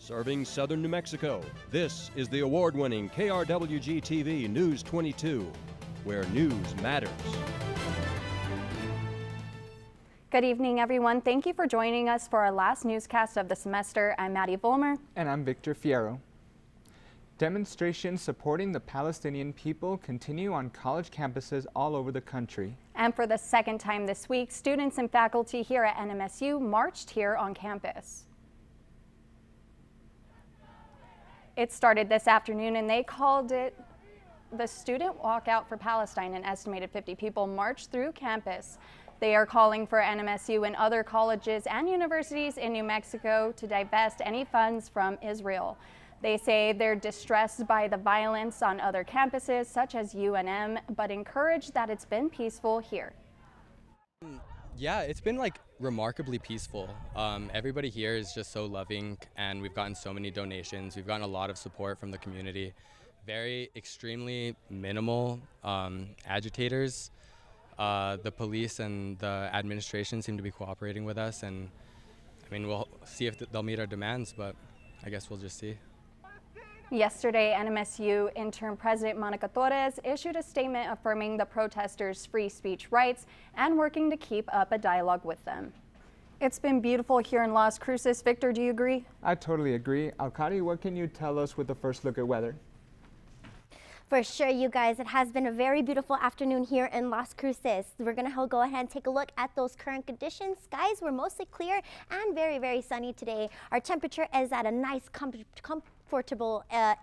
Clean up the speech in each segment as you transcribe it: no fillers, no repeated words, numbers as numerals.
Serving southern New Mexico, this is the award-winning KRWG-TV News22, where news matters. Good evening, everyone. Thank you for joining us for our last newscast of the semester. I'm Maddie Vollmer. And I'm Victor Fierro. Demonstrations supporting the Palestinian people continue on college campuses all over the country. And for the second time this week, students and faculty here at NMSU marched here on campus. It started this afternoon and they called it the Student Walkout for Palestine. An estimated 50 people marched through campus. They are calling for NMSU and other colleges and universities in New Mexico to divest any funds from Israel. They say they're distressed by the violence on other campuses such as UNM, but encourage that it's been peaceful here. Yeah, it's been remarkably peaceful. Everybody here is just so loving, and we've gotten so many donations. We've gotten a lot of support from the community. Very extremely minimal agitators. The police and the administration seem to be cooperating with us, and I mean, we'll see if they'll meet our demands, but I guess we'll just see. Yesterday, NMSU interim president Monica Torres issued a statement affirming the protesters' free speech rights and working to keep up a dialogue with them. It's been beautiful here in Las Cruces. Victor, do you agree? I totally agree. Alcadi, what can you tell us with the first look at weather? For sure, you guys, it has been a very beautiful afternoon here in Las Cruces. We're going to go ahead and take a look at those current conditions. Skies were mostly clear and very, very sunny today. Our temperature is at a nice, comfortable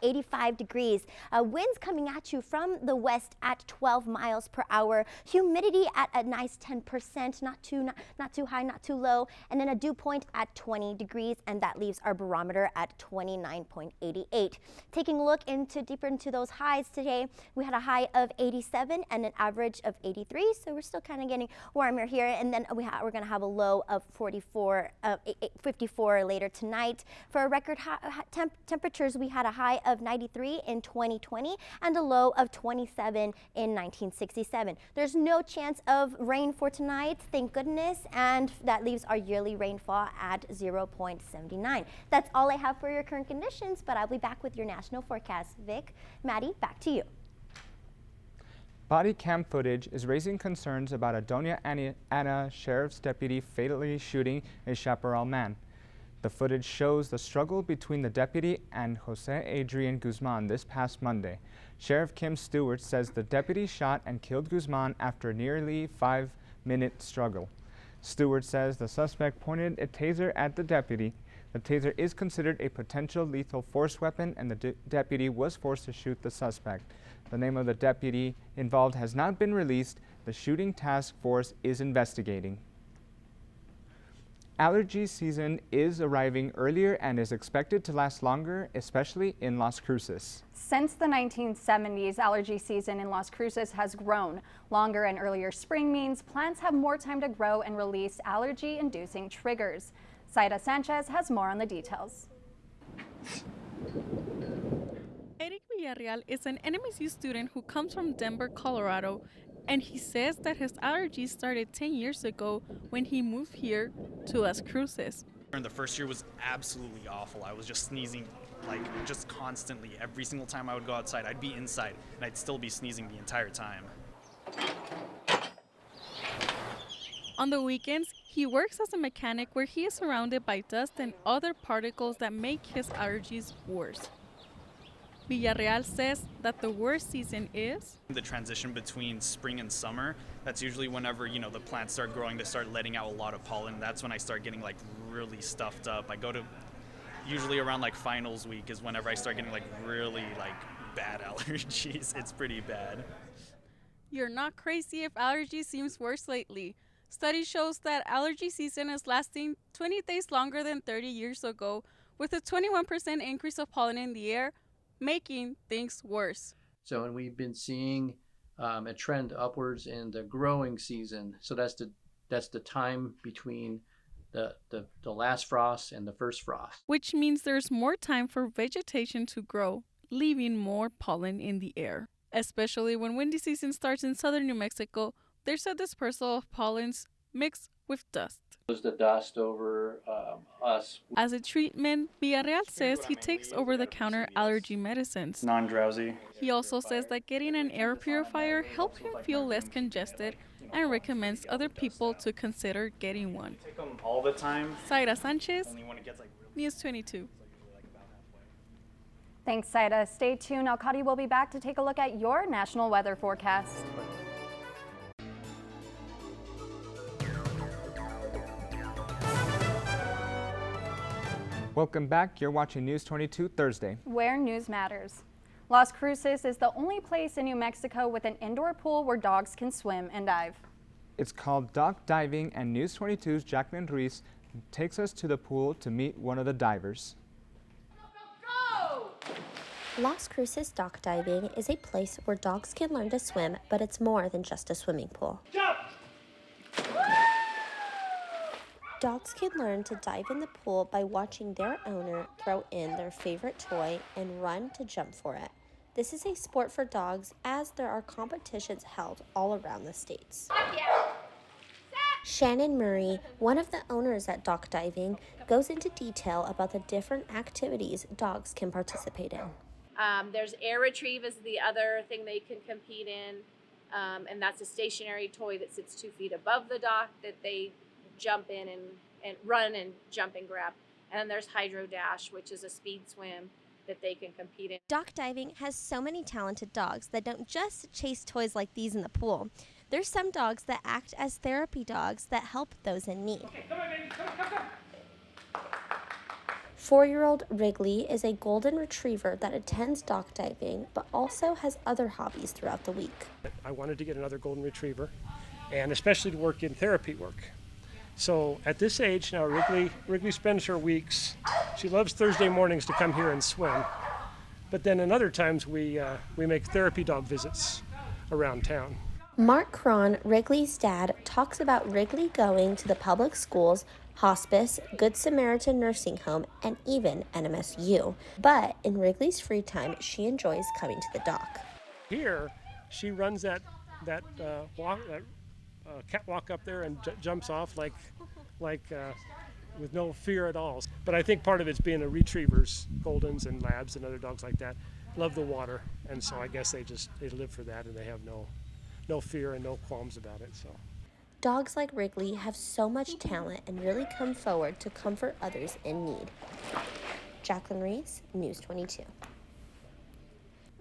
85 degrees. Winds coming at you from the west at 12 miles per hour. Humidity at a nice 10%, not too high, not too low. And then a dew point at 20 degrees, and that leaves our barometer at 29.88. Taking a look deeper into those highs today, we had a high of 87 and an average of 83, so we're still kind of getting warmer here. And then we're going to have a low of 54 later tonight. For a record temperature, we had a high of 93 in 2020 and a low of 27 in 1967. There's no chance of rain for tonight, thank goodness, and that leaves our yearly rainfall at 0.79. That's all I have for your current conditions, but I'll be back with your national forecast. Vic, Maddie, back to you. Body cam footage is raising concerns about a Doña Ana sheriff's deputy fatally shooting a Chaparral man. The footage shows the struggle between the deputy and Jose Adrian Guzman this past Monday. Sheriff Kim Stewart says the deputy shot and killed Guzman after a nearly 5-minute struggle. Stewart says the suspect pointed a taser at the deputy. The taser is considered a potential lethal force weapon, and the deputy was forced to shoot the suspect. The name of the deputy involved has not been released. The shooting task force is investigating. Allergy season is arriving earlier and is expected to last longer, especially in Las Cruces. Since the 1970s, allergy season in Las Cruces has grown. Longer and earlier spring means plants have more time to grow and release allergy-inducing triggers. Zaida Sanchez has more on the details. Eric Villarreal is an NMSU student who comes from Denver, Colorado, and he says that his allergies started 10 years ago when he moved here to Las Cruces. The first year was absolutely awful. I was just sneezing just constantly. Every single time I would go outside, I'd be inside and I'd still be sneezing the entire time. On the weekends, he works as a mechanic where he is surrounded by dust and other particles that make his allergies worse. Villarreal says that the worst season is the transition between spring and summer. That's usually whenever, the plants start growing, they start letting out a lot of pollen. That's when I start getting really stuffed up. I go to usually around finals week is whenever I start getting really bad allergies. It's pretty bad. You're not crazy if allergy seems worse lately. Study shows that allergy season is lasting 20 days longer than 30 years ago, with a 21% increase of pollen in the air, making things worse. So, and we've been seeing a trend upwards in the growing season. So that's the time between the last frost and the first frost. Which means there's more time for vegetation to grow, leaving more pollen in the air. Especially when windy season starts in southern New Mexico, there's a dispersal of pollens mixed with dust. The dust over us. As a treatment, Villarreal says he takes over-the-counter allergy medicines. Non-drowsy. He also says that getting an air purifier helps him feel less congested and recommends other people to consider getting one. Take them all the time. Zaira Sanchez, Only when it gets like News 22. Thanks, Saida. Stay tuned. Alcati will be back to take a look at your national weather forecast. Welcome back. You're watching News 22 Thursday. Where news matters. Las Cruces is the only place in New Mexico with an indoor pool where dogs can swim and dive. It's called Dock Diving, and News 22's Jacqueline Ruiz takes us to the pool to meet one of the divers. Las Cruces Dock Diving is a place where dogs can learn to swim, but it's more than just a swimming pool. jump. Dogs can learn to dive in the pool by watching their owner throw in their favorite toy and run to jump for it. This is a sport for dogs, as there are competitions held all around the states. Shannon Murray, one of the owners at Dock Diving, goes into detail about the different activities dogs can participate in. There's air retrieve is the other thing they can compete in, and that's a stationary toy that sits 2 feet above the dock that they jump in and run and jump and grab. And then there's Hydro Dash, which is a speed swim that they can compete in. Dock Diving has so many talented dogs that don't just chase toys like these in the pool. There's some dogs that act as therapy dogs that help those in need. Okay, come on, baby. Come. 4-year-old Wrigley is a golden retriever that attends dock diving, but also has other hobbies throughout the week. I wanted to get another golden retriever, and especially to work in therapy work. So at this age now, Wrigley spends her weeks. She loves Thursday mornings to come here and swim, but then in other times we make therapy dog visits around town. Mark Cron, Wrigley's dad, talks about Wrigley going to the public schools, hospice, Good Samaritan nursing home, and even NMSU. But in Wrigley's free time, she enjoys coming to the dock. Here, she runs that catwalk up there and jumps off like with no fear at all. But I think part of it's being a retrievers, Goldens and Labs and other dogs like that, love the water, and so I guess they live for that, and they have no fear and no qualms about it. So dogs like Wrigley have so much talent and really come forward to comfort others in need. Jacqueline Reese, News 22.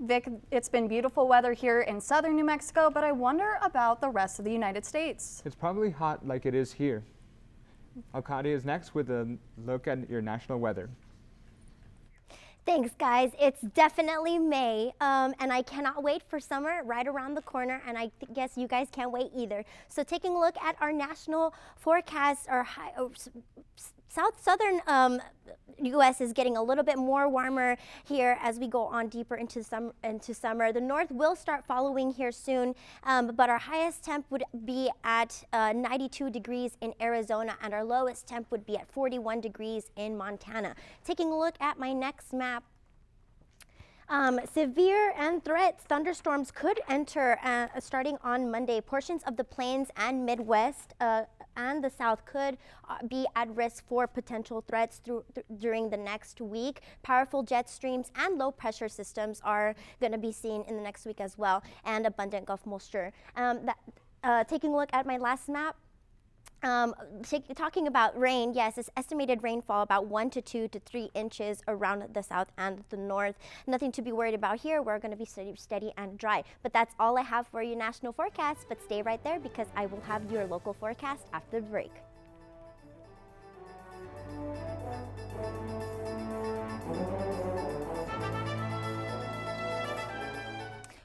Vic, it's been beautiful weather here in southern New Mexico, but I wonder about the rest of the United States. It's probably hot like it is here. Alcati is next with a look at your national weather. Thanks, guys. It's definitely May, and I cannot wait for summer right around the corner, and I guess you guys can't wait either. So taking a look at our national forecast, our southern U.S. is getting a little bit more warmer here as we go on deeper into summer. The north will start following here soon, but our highest temp would be at 92 degrees in Arizona, and our lowest temp would be at 41 degrees in Montana. Taking a look at my next map, severe and threats thunderstorms could enter starting on Monday. Portions of the plains and Midwest and the South could be at risk for potential threats during the next week. Powerful jet streams and low pressure systems are going to be seen in the next week as well, and abundant Gulf moisture. Taking a look at my last map, talking about rain, yes, it's estimated rainfall about 1 to 2 to 3 inches around the south and the north. Nothing to be worried about here. We're going to be steady and dry. But that's all I have for your national forecast. But stay right there because I will have your local forecast after the break.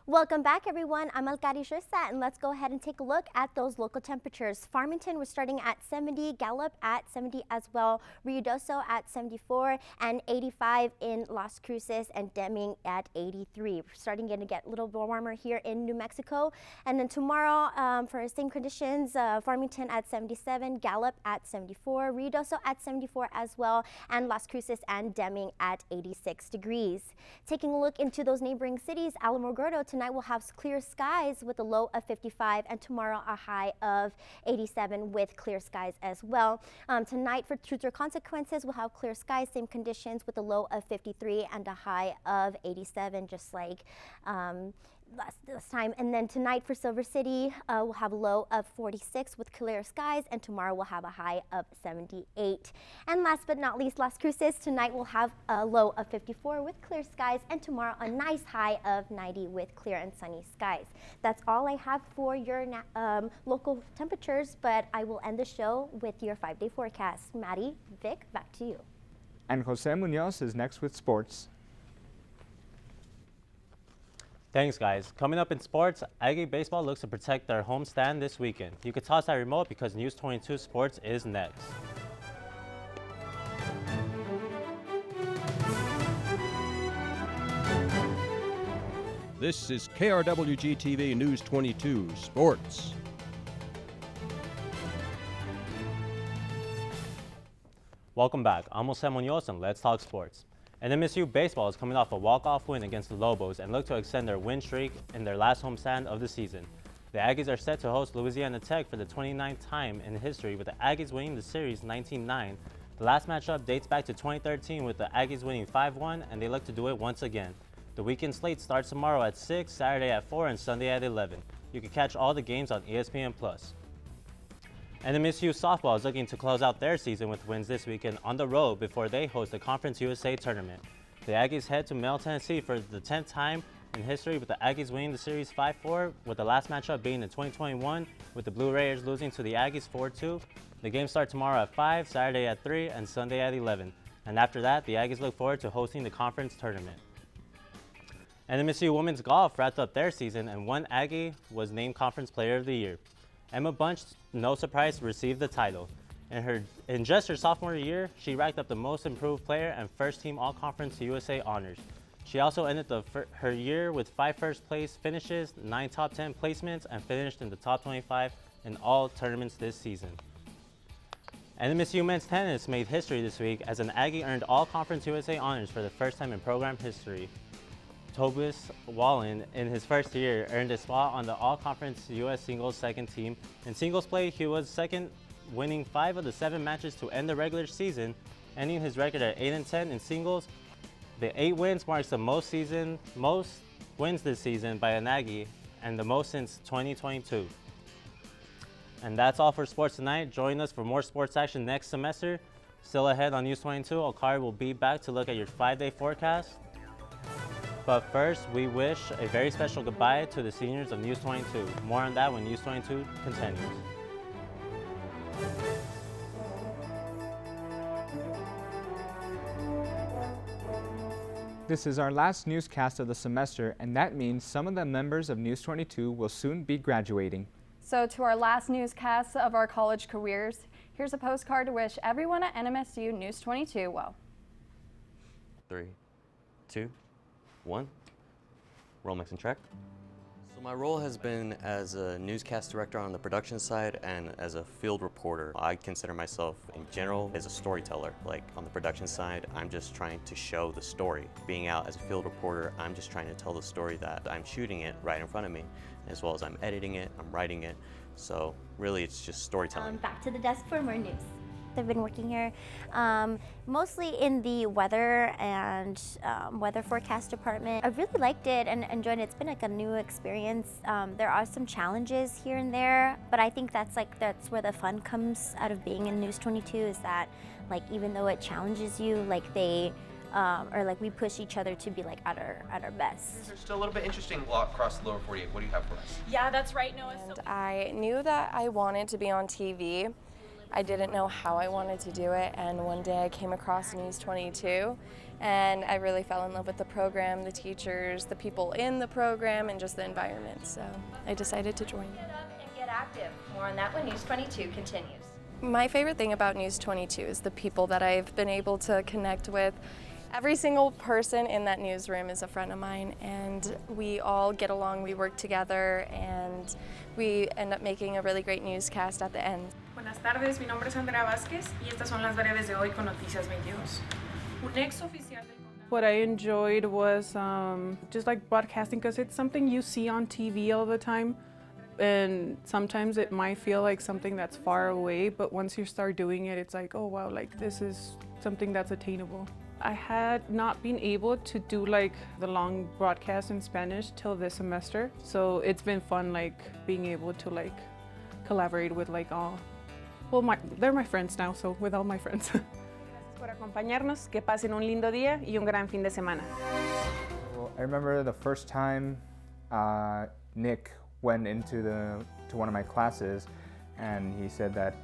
Welcome back, everyone. I'm Alcati Shrista, and let's go ahead and take a look at those local temperatures. Farmington, we're starting at 70, Gallup at 70 as well, Ruidoso at 74, and 85 in Las Cruces, and Deming at 83. We're starting to get a little bit warmer here in New Mexico. And then tomorrow, for the same conditions, Farmington at 77, Gallup at 74, Ruidoso at 74 as well, and Las Cruces and Deming at 86 degrees. Taking a look into those neighboring cities, Alamogordo tonight tonight we'll have clear skies with a low of 55, and tomorrow a high of 87 with clear skies as well. Tonight for Truth or Consequences, we'll have clear skies, same conditions with a low of 53 and a high of 87, just like last time. And then tonight for Silver City, we'll have a low of 46 with clear skies, and tomorrow we'll have a high of 78. And last but not least, Las Cruces, tonight we'll have a low of 54 with clear skies, and tomorrow a nice high of 90 with clear and sunny skies. That's all I have for your local temperatures, but I will end the show with your 5-day forecast. Maddie, Vic, back to you. And Jose Munoz is next with sports. Thanks, guys. Coming up in sports, Aggie Baseball looks to protect their home stand this weekend. You could toss that remote because News 22 Sports is next. This is KRWG-TV News 22 Sports. Welcome back. I'm Jose Munoz and let's talk sports. NMSU baseball is coming off a walk-off win against the Lobos and look to extend their win streak in their last homestand of the season. The Aggies are set to host Louisiana Tech for the 29th time in history, with the Aggies winning the series 19-9. The last matchup dates back to 2013 with the Aggies winning 5-1, and they look to do it once again. The weekend slate starts tomorrow at 6, Saturday at 4, and Sunday at 11. You can catch all the games on ESPN+. NMSU softball is looking to close out their season with wins this weekend on the road before they host the Conference USA tournament. The Aggies head to Middle Tennessee for the 10th time in history, with the Aggies winning the series 5-4, with the last matchup being in 2021, with the Blue Raiders losing to the Aggies 4-2. The games start tomorrow at 5, Saturday at 3, and Sunday at 11. And after that, the Aggies look forward to hosting the conference tournament. NMSU women's golf wrapped up their season, and one Aggie was named Conference Player of the Year. Emma Bunch, no surprise, received the title. In just her sophomore year, she racked up the most improved player and first team All-Conference USA honors. She also ended her year with 5 first-place finishes, 9 top 10 placements, and finished in the top 25 in all tournaments this season. NMSU men's tennis made history this week as an Aggie earned All-Conference USA honors for the first time in program history. Tobias Wallen, in his first year, earned a spot on the All-Conference U.S. Singles second team. In singles play, he was second, winning 5 of the 7 matches to end the regular season, ending his record at 8-10 in singles. The 8 wins marks the most wins this season by an Aggie, and the most since 2022. And that's all for sports tonight. Join us for more sports action next semester. Still ahead on News 22, Okari will be back to look at your 5-day forecast. But first, we wish a very special goodbye to the seniors of News 22. More on that when News 22 continues. This is our last newscast of the semester, and that means some of the members of News 22 will soon be graduating. So to our last newscast of our college careers, here's a postcard to wish everyone at NMSU News 22 well. 3, 2, 1. Roll, mix, and track. So my role has been as a newscast director on the production side and as a field reporter. I consider myself in general as a storyteller. Like on the production side, I'm just trying to show the story. Being out as a field reporter, I'm just trying to tell the story that I'm shooting it right in front of me, as well as I'm editing it, I'm writing it. So really it's just storytelling. Back to the desk for more news. I've been working here mostly in the weather and weather forecast department. I really liked it and enjoyed it. It's been like a new experience. There are some challenges here and there, but I think that's where the fun comes out of being in News 22, is that like even though it challenges you, like they we push each other to be like at our best. There's still a little bit interesting across the lower 48. What do you have for us? Yeah, that's right, Noah. And I knew that I wanted to be on TV. I didn't know how I wanted to do it, and one day I came across News 22, and I really fell in love with the program, the teachers, the people in the program, and just the environment, so I decided to join. Get up and get active. More on that when News 22 continues. My favorite thing about News 22 is the people that I've been able to connect with. Every single person in that newsroom is a friend of mine, and we all get along, we work together, and we end up making a really great newscast at the end. Buenas tardes, mi nombre es Andrea Vázquez y estas son las breves de hoy con Noticias 22. Un ex oficial del condado What I enjoyed was just like broadcasting, because it's something you see on TV all the time, and sometimes it might feel like something that's far away, but once you start doing it, it's like, oh wow, like this is something that's attainable. I had not been able to do like the long broadcast in Spanish till this semester, so it's been fun like being able to like collaborate with like all, well, they're my friends now, so with all my friends. Por acompañarnos, que pasen un lindo día y un gran fin de semana. Well, I remember the first time Nick went into one of my classes, and he said that,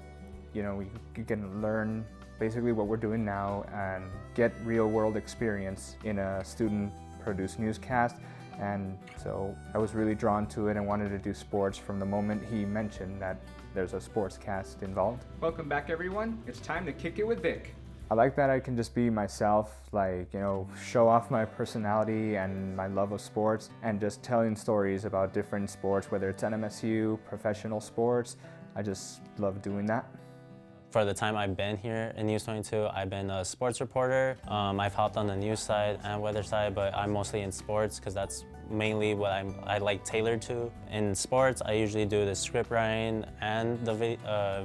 you know, we can learn basically what we're doing now and get real-world experience in a student-produced newscast. And so I was really drawn to it and wanted to do sports from the moment he mentioned that there's a sportscast involved. Welcome back, everyone. It's time to kick it with Vic. I like that I can just be myself, like, you know, show off my personality and my love of sports, and just telling stories about different sports, whether it's NMSU, professional sports. I just love doing that. For the time I've been here in News22, I've been a sports reporter. I've helped on the news side and weather side, but I'm mostly in sports because that's mainly what I like tailored to. In sports, I usually do the script writing and the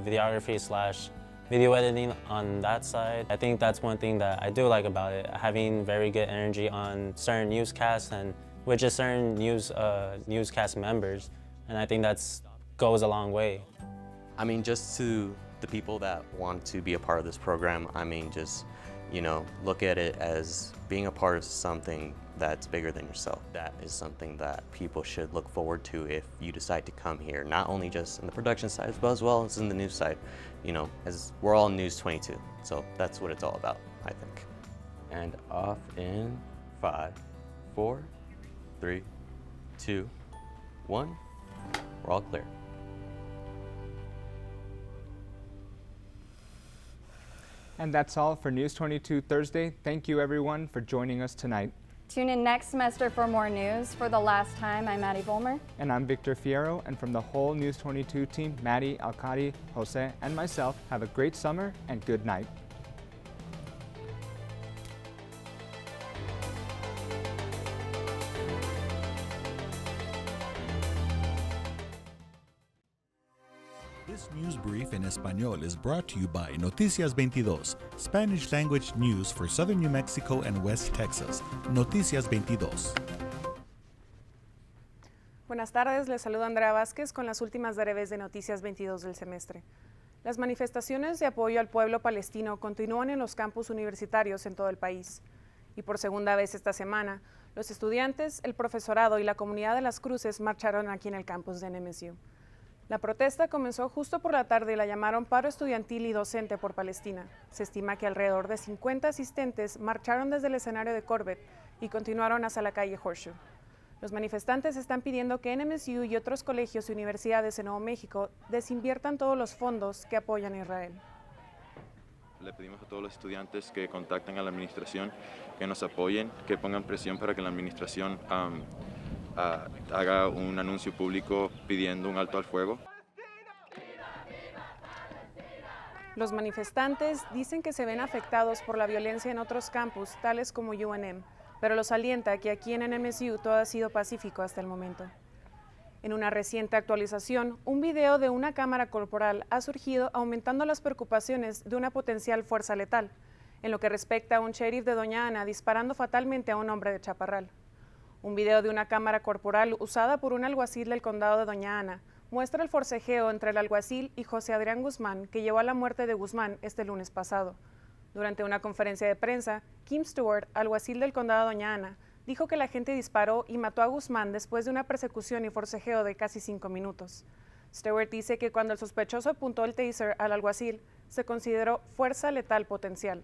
videography / video editing on that side. I think that's one thing that I do like about it, having very good energy on certain newscasts and with just certain newscast members, and I think that goes a long way. I mean, just to the people that want to be a part of this program, I mean, just, you know, look at it as being a part of something that's bigger than yourself. That is something that people should look forward to if you decide to come here, not only just in the production side, but as well as in the news side. You know, as we're all News22, so that's what it's all about, I think. And off in 5, 4, 3, 2, 1, we're all clear. And that's all for News22 Thursday. Thank you everyone for joining us tonight. Tune in next semester for more news. For the last time, I'm Maddie Volmer. And I'm Victor Fierro, and from the whole News22 team, Maddie, Alcadi, Jose, and myself, have a great summer and good night. This news brief in Español is brought to you by Noticias 22, Spanish language news for southern New Mexico and West Texas. Noticias 22. Buenas tardes, les saluda Andrea Vázquez con las últimas breves de Noticias 22 del semestre. Las manifestaciones de apoyo al pueblo palestino continúan en los campus universitarios en todo el país. Y por segunda vez esta semana, los estudiantes, el profesorado y la comunidad de las Cruces marcharon aquí en el campus de NMSU. La protesta comenzó justo por la tarde y la llamaron paro estudiantil y docente por Palestina. Se estima que alrededor de 50 asistentes marcharon desde el escenario de Corbett y continuaron hacia la calle Horseshoe. Los manifestantes están pidiendo que NMSU y otros colegios y universidades en Nuevo México desinviertan todos los fondos que apoyan a Israel. Le pedimos a todos los estudiantes que contacten a la administración, que nos apoyen, que pongan presión para que la administración haga un anuncio público pidiendo un alto al fuego. Los manifestantes dicen que se ven afectados por la violencia en otros campus, tales como UNM, pero los alienta que aquí en NMSU todo ha sido pacífico hasta el momento. En una reciente actualización, un video de una cámara corporal ha surgido aumentando las preocupaciones de una potencial fuerza letal, en lo que respecta a un sheriff de Doña Ana disparando fatalmente a un hombre de Chaparral. Un video de una cámara corporal usada por un alguacil del condado de Doña Ana muestra el forcejeo entre el alguacil y José Adrián Guzmán, que llevó a la muerte de Guzmán este lunes pasado. Durante una conferencia de prensa, Kim Stewart, alguacil del condado de Doña Ana, dijo que la gente disparó y mató a Guzmán después de una persecución y forcejeo de casi 5 minutos. Stewart dice que cuando el sospechoso apuntó el taser al alguacil, se consideró fuerza letal potencial.